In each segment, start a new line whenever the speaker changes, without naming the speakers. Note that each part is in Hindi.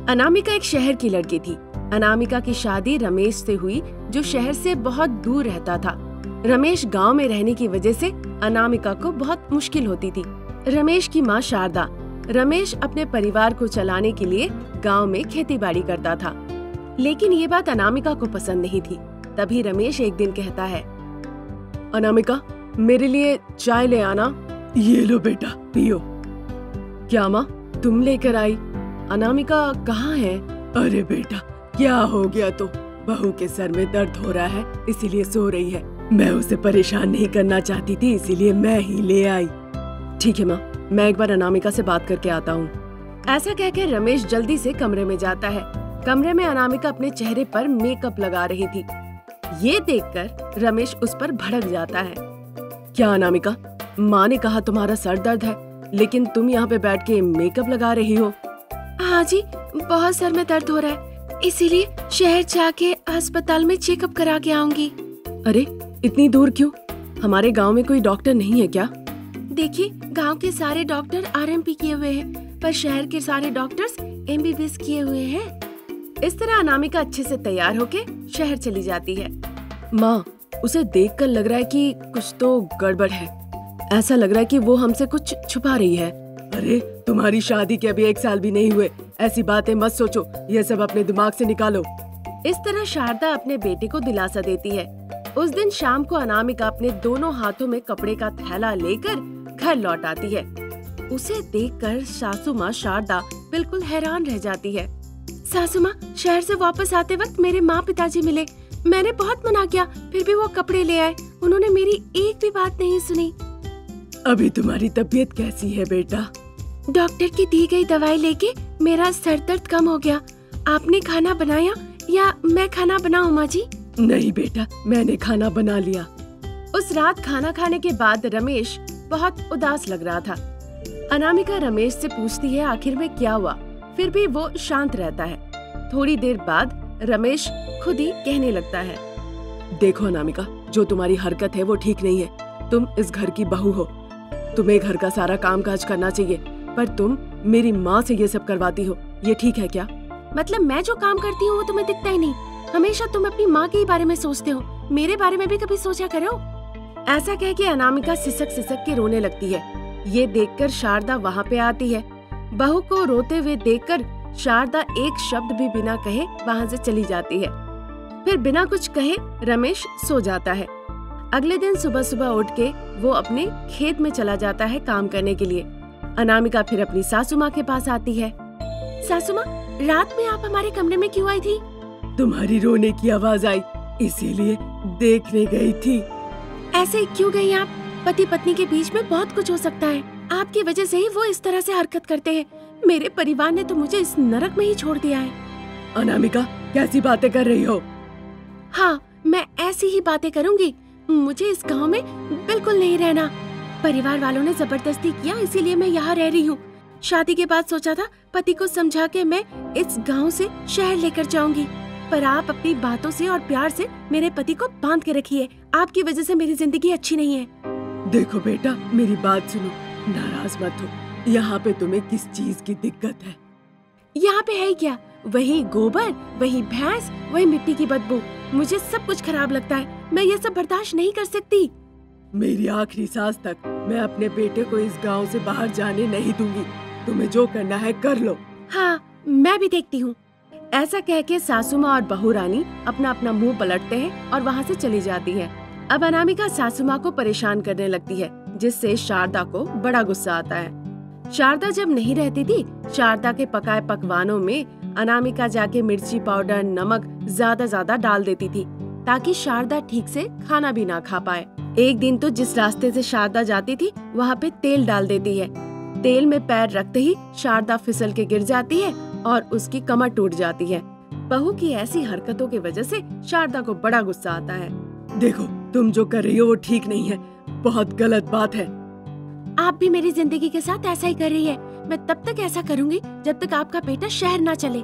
अनामिका एक शहर की लड़की थी। अनामिका की शादी रमेश से हुई, जो शहर से बहुत दूर रहता था। रमेश गांव में रहने की वजह से अनामिका को बहुत मुश्किल होती थी। रमेश की माँ शारदा। रमेश अपने परिवार को चलाने के लिए गांव में खेती बाड़ी करता था, लेकिन ये बात अनामिका को पसंद नहीं थी। तभी रमेश एक दिन कहता है, अनामिका, मेरे लिए चाय ले आना।
ये लो बेटा, पियो।
क्या माँ, तुम लेकर आई? अनामिका कहाँ है?
अरे बेटा, क्या हो गया? तो बहू के सर में दर्द हो रहा है, इसीलिए सो रही है। मैं उसे परेशान नहीं करना चाहती थी, इसीलिए मैं ही ले आई।
ठीक है माँ, मैं एक बार अनामिका से बात करके आता हूँ। ऐसा कहकर रमेश जल्दी से कमरे में जाता है। कमरे में अनामिका अपने चेहरे पर मेकअप लगा रही थी। ये देखकर रमेश उस पर भड़क जाता है। क्या अनामिका, माँ ने कहा तुम्हारा सर दर्द है, लेकिन तुम यहाँ पे बैठ के मेकअप लगा रही हो। हाँ जी, बहुत सर में दर्द हो रहा है, इसीलिए शहर जाके अस्पताल में चेकअप करा के आऊंगी। अरे इतनी दूर क्यों? हमारे गांव में कोई डॉक्टर नहीं है क्या? देखिए, गांव के सारे डॉक्टर आरएमपी किए हुए हैं, पर शहर के सारे डॉक्टर्स एमबीबीएस किए हुए हैं। इस तरह अनामिका अच्छे से तैयार होके शहर चली जाती है। माँ, उसे देखकर लग रहा है कि कुछ तो गड़बड़ है। ऐसा लग रहा है कि वो हमसे कुछ छुपा रही है।
अरे तुम्हारी शादी के अभी 1 साल भी नहीं हुए, ऐसी बातें मत सोचो, ये सब अपने दिमाग से निकालो।
इस तरह शारदा अपने बेटे को दिलासा देती है। उस दिन शाम को अनामिका अपने दोनों हाथों में कपड़े का थैला लेकर घर लौट आती है। उसे देखकर सासू माँ शारदा बिल्कुल हैरान रह जाती है। सासू माँ, शहर से वापस आते वक्त मेरे माँ पिताजी मिले। मैंने बहुत मना किया, फिर भी वो कपड़े ले आए। उन्होंने मेरी एक भी बात नहीं सुनी।
अभी तुम्हारी तबीयत कैसी है बेटा?
डॉक्टर की दी गई दवाई लेके मेरा सर दर्द कम हो गया। आपने खाना बनाया या मैं खाना बनाऊं माँ जी?
नहीं बेटा, मैंने खाना बना लिया।
उस रात खाना खाने के बाद रमेश बहुत उदास लग रहा था। अनामिका रमेश से पूछती है आखिर में क्या हुआ, फिर भी वो शांत रहता है। थोड़ी देर बाद रमेश खुद ही कहने लगता है,
देखो अनामिका, जो तुम्हारी हरकत है वो ठीक नहीं है। तुम इस घर की बहू हो, तुम्हें घर का सारा काम काज करना चाहिए, पर तुम मेरी माँ से ये सब करवाती हो। ये ठीक है क्या?
मतलब मैं जो काम करती हूँ वो तुम्हें दिखता ही नहीं? हमेशा तुम अपनी माँ के ही बारे में सोचते हो, मेरे बारे में भी कभी सोचा करो। ऐसा कह के अनामिका सिसक सिसक के रोने लगती है। ये देखकर शारदा वहाँ पे आती है। बहू को रोते हुए देखकर शारदा एक शब्द भी बिना कहे वहाँ से चली जाती है। फिर बिना कुछ कहे रमेश सो जाता है। अगले दिन सुबह सुबह उठ के वो अपने खेत में चला जाता है काम करने के लिए। अनामिका फिर अपनी सासू माँ के पास आती है। सासू माँ, रात में आप हमारे कमरे में क्यों आई थी?
तुम्हारी रोने की आवाज आई, इसीलिए देखने गई थी।
ऐसे क्यों गई आप? पति पत्नी के बीच में बहुत कुछ हो सकता है, आपकी वजह से ही वो इस तरह से हरकत करते हैं। मेरे परिवार ने तो मुझे इस नरक में ही छोड़ दिया है।
अनामिका, कैसी बातें कर रही हो?
हाँ, मैं ऐसी ही बातें करूँगी। मुझे इस गांव में बिल्कुल नहीं रहना। परिवार वालों ने जबरदस्ती किया, इसीलिए मैं यहाँ रह रही हूँ। शादी के बाद सोचा था पति को समझा के मैं इस गांव से शहर लेकर जाऊंगी, पर आप अपनी बातों से और प्यार से मेरे पति को बांध के रखिए। आपकी वजह से मेरी जिंदगी अच्छी नहीं है।
देखो बेटा, मेरी बात सुनो, नाराज मत हो। यहाँ पे तुम्हें किस चीज की दिक्कत है?
यहाँ पे है क्या? वही गोबर, वही भैंस, वही मिट्टी की बदबू। मुझे सब कुछ खराब लगता है। मैं ये सब बर्दाश्त नहीं कर सकती।
मेरी आखिरी सांस तक मैं अपने बेटे को इस गांव से बाहर जाने नहीं दूंगी। तुम्हें जो करना है कर लो।
हाँ, मैं भी देखती हूँ। ऐसा कह के सासू माँ और बहू रानी अपना अपना मुंह पलटते हैं और वहाँ से चली जाती है। अब अनामिका सासू माँ को परेशान करने लगती है, जिससे शारदा को बड़ा गुस्सा आता है। शारदा जब नहीं रहती थी, शारदा के पकाए पकवानों में अनामिका जाके मिर्ची पाउडर, नमक ज्यादा डाल देती थी, ताकि शारदा ठीक से खाना भी ना खा पाए। एक दिन तो जिस रास्ते से शारदा जाती थी वहाँ पे तेल डाल देती है। तेल में पैर रखते ही शारदा फिसल के गिर जाती है और उसकी कमर टूट जाती है। बहू की ऐसी हरकतों की वजह से शारदा को बड़ा गुस्सा आता है।
देखो, तुम जो कर रही हो वो ठीक नहीं है, बहुत गलत बात है।
आप भी मेरी जिंदगी के साथ ऐसा ही कर रही है। मैं तब तक ऐसा करूँगी जब तक आपका बेटा शहर ना चले।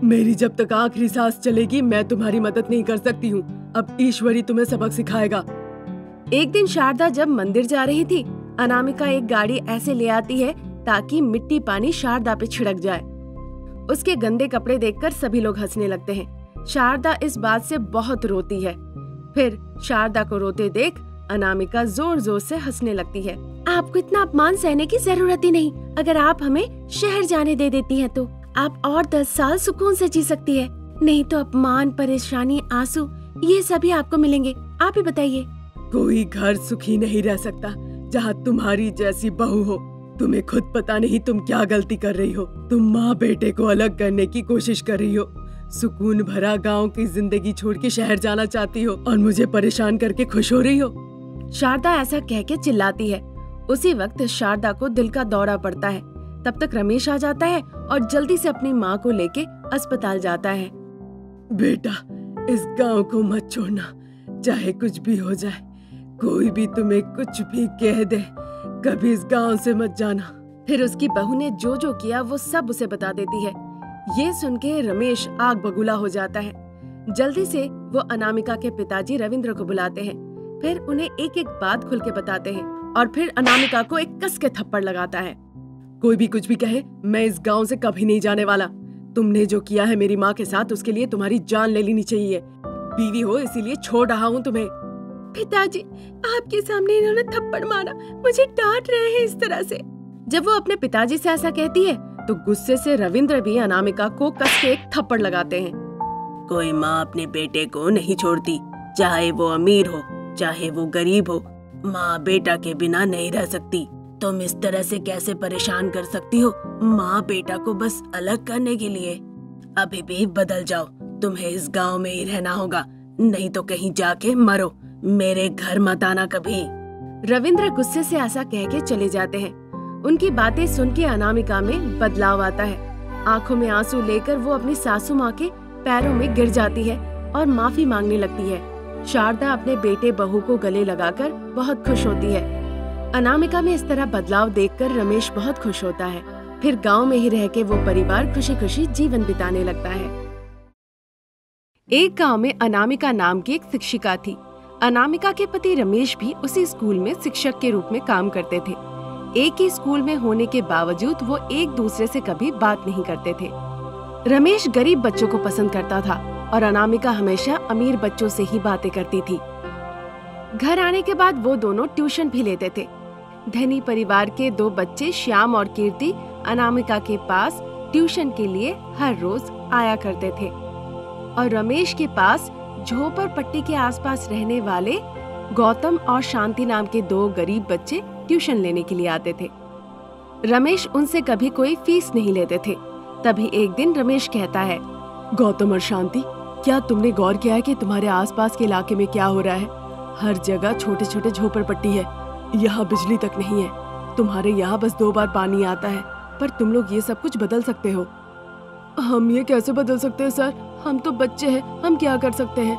मेरी जब तक आखिरी सांस चलेगी मैं तुम्हारी मदद नहीं कर सकती हूँ। अब ईश्वरी तुम्हें सबक सिखाएगा।
एक दिन शारदा जब मंदिर जा रही थी, अनामिका एक गाड़ी ऐसे ले आती है ताकि मिट्टी पानी शारदा पे छिड़क जाए। उसके गंदे कपड़े देखकर सभी लोग हंसने लगते हैं। शारदा इस बात से बहुत रोती है। फिर शारदा को रोते देख अनामिका जोर जोर से हंसने लगती है। आपको इतना अपमान सहने की जरूरत ही नहीं। अगर आप हमें शहर जाने दे देती हैं तो आप और 10 साल सुकून से जी सकती है। नहीं तो अपमान, परेशानी, आंसू ये सभी आपको मिलेंगे। आप ही बताइए।
कोई घर सुखी नहीं रह सकता जहाँ तुम्हारी जैसी बहू हो। तुम्हें खुद पता नहीं तुम क्या गलती कर रही हो। तुम माँ बेटे को अलग करने की कोशिश कर रही हो। सुकून भरा गांव की जिंदगी छोड़ के शहर जाना चाहती हो और मुझे परेशान करके खुश हो रही हो।
शारदा ऐसा कह के चिल्लाती है। उसी वक्त शारदा को दिल का दौरा पड़ता है। तब तक रमेश आ जाता है और जल्दी से अपनी माँ को लेके अस्पताल जाता है।
बेटा, इस गांव को मत छोड़ना, चाहे कुछ भी हो जाए। कोई भी तुम्हें कुछ भी कह दे, कभी इस गांव से मत जाना।
फिर उसकी बहू ने जो जो किया वो सब उसे बता देती है। ये सुन के रमेश आग बबूला हो जाता है। जल्दी से वो अनामिका के पिताजी रविंद्र को बुलाते हैं। फिर उन्हें एक एक बात खुल के बताते हैं और फिर अनामिका को एक कस के थप्पड़ लगाता है।
कोई भी कुछ भी कहे, मैं इस गांव से कभी नहीं जाने वाला। तुमने जो किया है मेरी माँ के साथ, उसके लिए तुम्हारी जान ले लेनी चाहिए। बीवी हो इसीलिए छोड़ रहा हूँ तुम्हें।
पिताजी, आपके सामने इन्होंने थप्पड़ मारा, मुझे डांट रहे हैं इस तरह से। जब वो अपने पिताजी से ऐसा कहती है तो गुस्से से रविंद्र भी अनामिका को कस के एक थप्पड़ लगाते हैं।
कोई माँ अपने बेटे को नहीं छोड़ती, चाहे वो अमीर हो चाहे वो गरीब हो। माँ बेटा के बिना नहीं रह सकती। तुम इस तरह से कैसे परेशान कर सकती हो माँ बेटा को बस अलग करने के लिए? अभी भी बदल जाओ, तुम्हें इस गांव में ही रहना होगा, नहीं तो कहीं जाके मरो। मेरे घर मत आना कभी।
रविंद्र गुस्से से ऐसा कह के चले जाते हैं। उनकी बातें सुन के अनामिका में बदलाव आता है। आंखों में आंसू लेकर वो अपनी सासू माँ के पैरों में गिर जाती है और माफी मांगने लगती है। शारदा अपने बेटे बहू को गले लगाकर बहुत खुश होती है। अनामिका में इस तरह बदलाव देखकर रमेश बहुत खुश होता है। फिर गांव में ही रह के वो परिवार खुशी खुशी जीवन बिताने लगता है। एक गांव में अनामिका नाम की एक शिक्षिका थी। अनामिका के पति रमेश भी उसी स्कूल में शिक्षक के रूप में काम करते थे। एक ही स्कूल में होने के बावजूद वो एक दूसरे से कभी बात नहीं करते थे। रमेश गरीब बच्चों को पसंद करता था और अनामिका हमेशा अमीर बच्चों से ही बातें करती थी। घर आने के बाद वो दोनों ट्यूशन भी लेते थे। धनी परिवार के 2 बच्चे श्याम और कीर्ति अनामिका के पास ट्यूशन के लिए हर रोज आया करते थे और रमेश के पास झोपड़पट्टी के आसपास रहने वाले गौतम और शांति नाम के 2 गरीब बच्चे ट्यूशन लेने के लिए आते थे। रमेश उनसे कभी कोई फीस नहीं लेते थे। तभी एक दिन रमेश कहता है,
गौतम और शांति, क्या तुमने गौर किया है कि तुम्हारे आसपास के इलाके में क्या हो रहा है? हर जगह छोटे छोटे झोपड़पट्टी है, यहाँ बिजली तक नहीं है। तुम्हारे यहाँ बस 2 बार पानी आता है, पर तुम लोग ये सब कुछ बदल सकते हो। हम ये कैसे बदल सकते हैं सर? हम तो बच्चे हैं, हम क्या कर सकते हैं?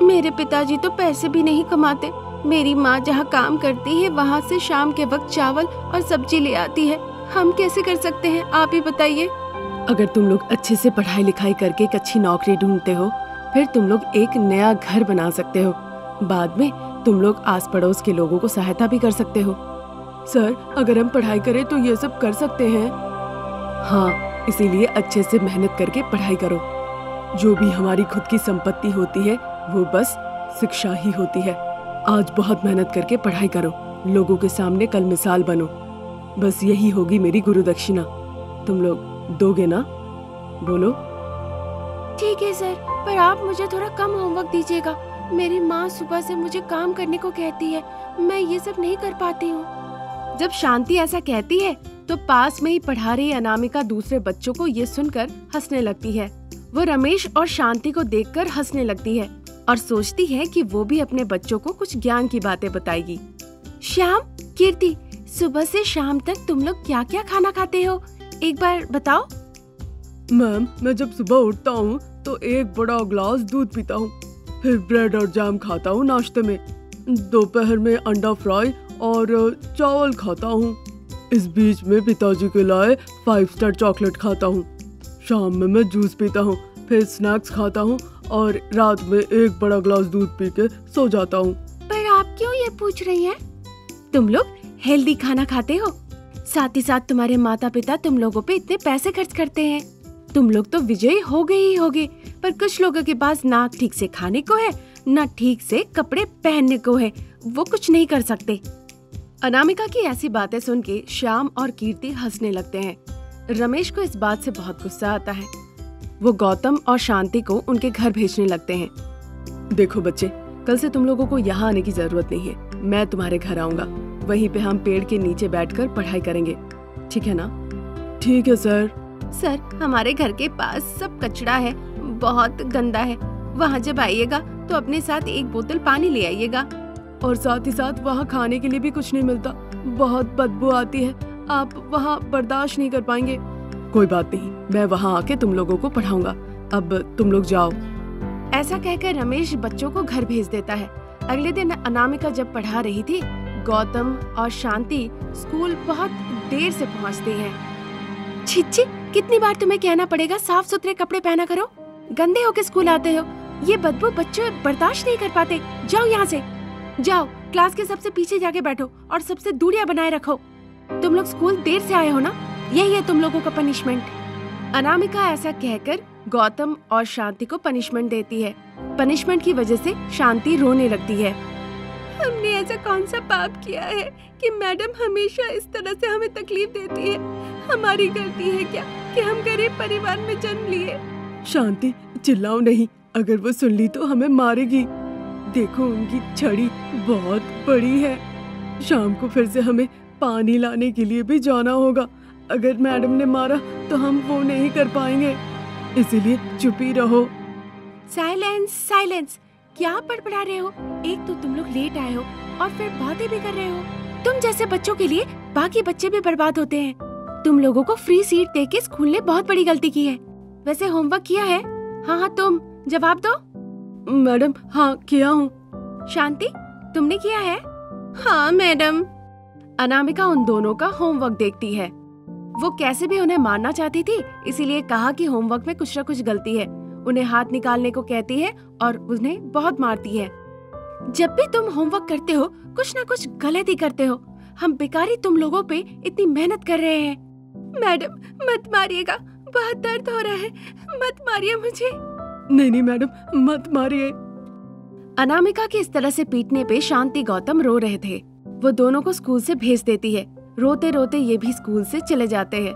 मेरे पिताजी तो पैसे भी नहीं कमाते। मेरी माँ जहाँ काम करती है वहाँ से शाम के वक्त चावल और सब्जी ले आती है। हम कैसे कर सकते हैं, आप ही बताइए।
अगर तुम लोग अच्छे से पढ़ाई लिखाई करके एक अच्छी नौकरी ढूंढते हो, फिर तुम लोग एक नया घर बना सकते हो। बाद में तुम लोग आस पड़ोस के लोगों को सहायता भी कर सकते हो। सर, अगर हम पढ़ाई करें तो ये सब कर सकते हैं? हाँ, इसीलिए अच्छे से मेहनत करके पढ़ाई करो। जो भी हमारी खुद की संपत्ति होती है वो बस शिक्षा ही होती है। आज बहुत मेहनत करके पढ़ाई करो, लोगों के सामने कल मिसाल बनो। बस यही होगी मेरी गुरु दक्षिणा। तुम लोग दोगे ना? बोलो।
ठीक है सर, पर आप मुझे थोड़ा कम होमवर्क दीजिएगा। मेरी माँ सुबह से मुझे काम करने को कहती है, मैं ये सब नहीं कर पाती हूँ। जब शांति ऐसा कहती है तो पास में ही पढ़ा रही अनामिका दूसरे बच्चों को ये सुनकर हंसने लगती है। वो रमेश और शांति को देखकर हंसने लगती है और सोचती है कि वो भी अपने बच्चों को कुछ ज्ञान की बातें बताएगी। श्याम, कीर्ति, सुबह से शाम तक तुम लोग क्या क्या खाना खाते हो, एक बार बताओ।
मैम, मैं जब सुबह उठता हूँ तो एक बड़ा ग्लास दूध पीता हूँ, फिर ब्रेड और जैम खाता हूँ नाश्ते में। दोपहर में अंडा फ्राई और चावल खाता हूँ। इस बीच में पिताजी के लाए 5 स्टार चॉकलेट खाता हूँ। शाम में मैं जूस पीता हूँ, फिर स्नैक्स खाता हूँ और रात में एक बड़ा ग्लास दूध पी के सो जाता हूँ।
पर आप क्यों ये पूछ रही हैं? तुम लोग हेल्दी खाना खाते हो, साथ ही साथ तुम्हारे माता पिता तुम लोगों पे इतने पैसे खर्च करते हैं। तुम लोग तो विजयी हो गए ही होगे, पर कुछ लोगों के पास ना ठीक से खाने को है, ना ठीक से कपड़े पहनने को है, वो कुछ नहीं कर सकते। अनामिका की ऐसी बातें सुन के श्याम और कीर्ति हंसने लगते हैं। रमेश को इस बात से बहुत गुस्सा आता है। वो गौतम और शांति को उनके घर भेजने लगते हैं।
देखो बच्चे, कल से तुम लोगों को यहाँ आने की जरूरत नहीं है। मैं तुम्हारे घर आऊंगा, वहीं पे हम पेड़ के नीचे बैठकर पढ़ाई करेंगे, ठीक है ना? ठीक है सर।
सर, हमारे घर के पास सब कचरा है, बहुत गंदा है। वहाँ जब आइएगा तो अपने साथ एक बोतल पानी ले आइएगा।
और साथ ही साथ वहाँ खाने के लिए भी कुछ नहीं मिलता, बहुत बदबू आती है, आप वहाँ बर्दाश्त नहीं कर पाएंगे। कोई बात नहीं, मैं वहाँ आके तुम लोगों को पढ़ाऊंगा। अब तुम लोग जाओ।
ऐसा कहकर रमेश बच्चों को घर भेज देता है। अगले दिन अनामिका जब पढ़ा रही थी, गौतम और शांति स्कूल बहुत देर से पहुंचते हैं। छिच्ची, कितनी बार तुम्हें कहना पड़ेगा साफ सुथरे कपड़े पहना करो, गंदे होके स्कूल आते हो। ये बदबू बच्चे बर्दाश्त नहीं कर पाते। जाओ यहाँ से, जाओ क्लास के सबसे पीछे जाके बैठो और सबसे दूरियां बनाए रखो। तुम लोग स्कूल देर से आए हो ना, यही है तुम लोगों का पनिशमेंट। अनामिका ऐसा कहकर गौतम और शांति को पनिशमेंट देती है। पनिशमेंट की वजह से शांति रोने लगती है। हमने ऐसा कौन सा पाप किया है कि मैडम हमेशा इस तरह से हमें तकलीफ देती है? हमारी गलती है क्या कि हम गरीब परिवार में जन्म लिए?
शांति, चिल्लाओ नहीं, अगर वो सुन ली तो हमें मारेगी। देखो, उनकी छड़ी बहुत बड़ी है। शाम को फिर से हमें पानी लाने के लिए भी जाना होगा। अगर मैडम ने मारा तो हम वो नहीं कर पाएंगे, इसीलिए चुप ही रहो।
Silence, silence. क्या बड़बड़ा रहे हो? एक तो तुम लोग लेट आए हो और फिर बातें भी कर रहे हो। तुम जैसे बच्चों के लिए बाकी बच्चे भी बर्बाद होते हैं। तुम लोगों को फ्री सीट देके स्कूल ने बहुत बड़ी गलती की है। वैसे होमवर्क किया है? हाँ हाँ, तुम जवाब दो।
मैडम, हाँ किया हूँ।
शांति, तुमने किया है? हाँ मैडम। अनामिका उन दोनों का होमवर्क देखती है। वो कैसे भी उन्हें मारना चाहती थी, इसीलिए कहा कि होमवर्क में कुछ न कुछ गलती है। उन्हें हाथ निकालने को कहती है और उन्हें बहुत मारती है। जब भी तुम होमवर्क करते हो, कुछ न कुछ गलत ही करते हो। हम बेकारी तुम लोगों पे इतनी मेहनत कर रहे हैं। मैडम, मत मारिएगा, बहुत दर्द हो रहा है, मत मारिए मुझे।
नहीं नहीं मैडम, मत मारिए।
अनामिका के इस तरह से पीटने पे शांति गौतम रो रहे थे। वो दोनों को स्कूल से भेज देती है। रोते रोते ये भी स्कूल से चले जाते हैं।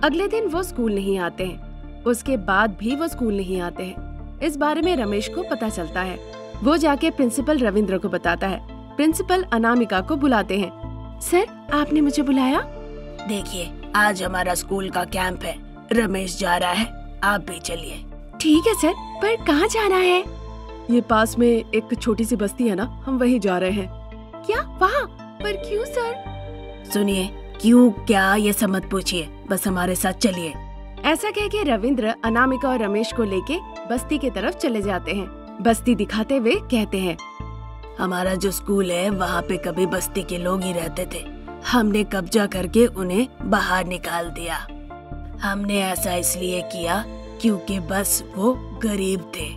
अगले दिन वो स्कूल नहीं आते हैं। उसके बाद भी वो स्कूल नहीं आते हैं। इस बारे में रमेश को पता चलता है। वो जाके प्रिंसिपल रविंद्र को बताता है। प्रिंसिपल अनामिका को बुलाते हैं। सर, आपने मुझे बुलाया?
देखिए, आज हमारा स्कूल का कैंप है, रमेश जा रहा है, आप भी चलिए।
ठीक है सर, पर कहाँ जाना है?
ये पास में एक छोटी सी बस्ती है ना, हम वहीं जा रहे हैं।
क्या? वहाँ? पर क्यों सर?
सुनिए, क्यों क्या ये सब मत पूछिए, बस हमारे साथ चलिए।
ऐसा कह के रविंद्र अनामिका और रमेश को लेके बस्ती की तरफ चले जाते हैं। बस्ती दिखाते हुए कहते हैं,
हमारा जो स्कूल है वहाँ पे कभी बस्ती के लोग ही रहते थे। हमने कब्जा करके उन्हें बाहर निकाल दिया। हमने ऐसा इसलिए किया क्योंकि बस वो गरीब थे।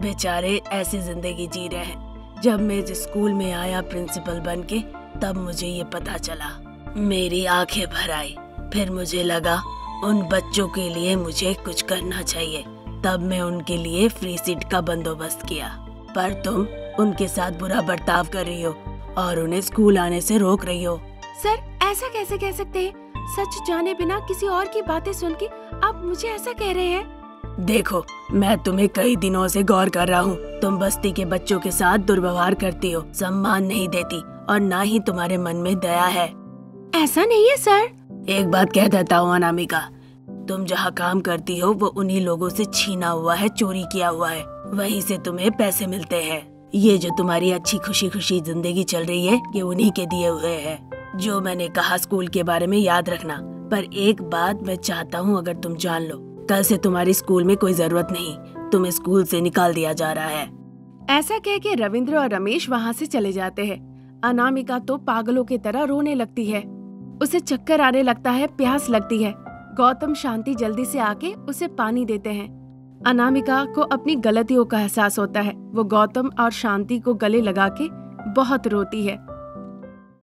बेचारे ऐसी जिंदगी जी रहे हैं। जब मैं इस स्कूल में आया प्रिंसिपल बनके, तब मुझे ये पता चला। मेरी आंखें भर आई। फिर मुझे लगा उन बच्चों के लिए मुझे कुछ करना चाहिए। तब मैं उनके लिए फ्री सीट का बंदोबस्त किया। पर तुम उनके साथ बुरा बर्ताव कर रही हो और उन्हें स्कूल आने से रोक रही हो।
सर, ऐसा कैसे कह सकते हैं? सच जाने बिना किसी और की बातें सुन के आप मुझे ऐसा कह रहे हैं?
देखो, मैं तुम्हें कई दिनों से गौर कर रहा हूँ। तुम बस्ती के बच्चों के साथ दुर्व्यवहार करती हो, सम्मान नहीं देती और ना ही तुम्हारे मन में दया है।
ऐसा नहीं है सर।
एक बात कह देता हूँ अनामिका, तुम जहाँ काम करती हो वो उन्हीं लोगों से छीना हुआ है, चोरी किया हुआ है। वहीं से तुम्हें पैसे मिलते हैं। ये जो तुम्हारी अच्छी खुशी खुशी जिंदगी चल रही है, ये उन्हीं के दिए हुए है। जो मैंने कहा स्कूल के बारे में याद रखना। पर एक बात मैं चाहता हूँ, अगर तुम जान लो, कल से तुम्हारी स्कूल में कोई जरूरत नहीं, तुम्हें स्कूल से निकाल दिया जा रहा है।
ऐसा कह के रविंद्र और रमेश वहाँ से चले जाते हैं। अनामिका तो पागलों की तरह रोने लगती है। उसे चक्कर आने लगता है, प्यास लगती है। गौतम शांति जल्दी से आके उसे पानी देते हैं। अनामिका को अपनी गलतियों का एहसास होता है। वो गौतम और शांति को गले लगा के बहुत रोती है।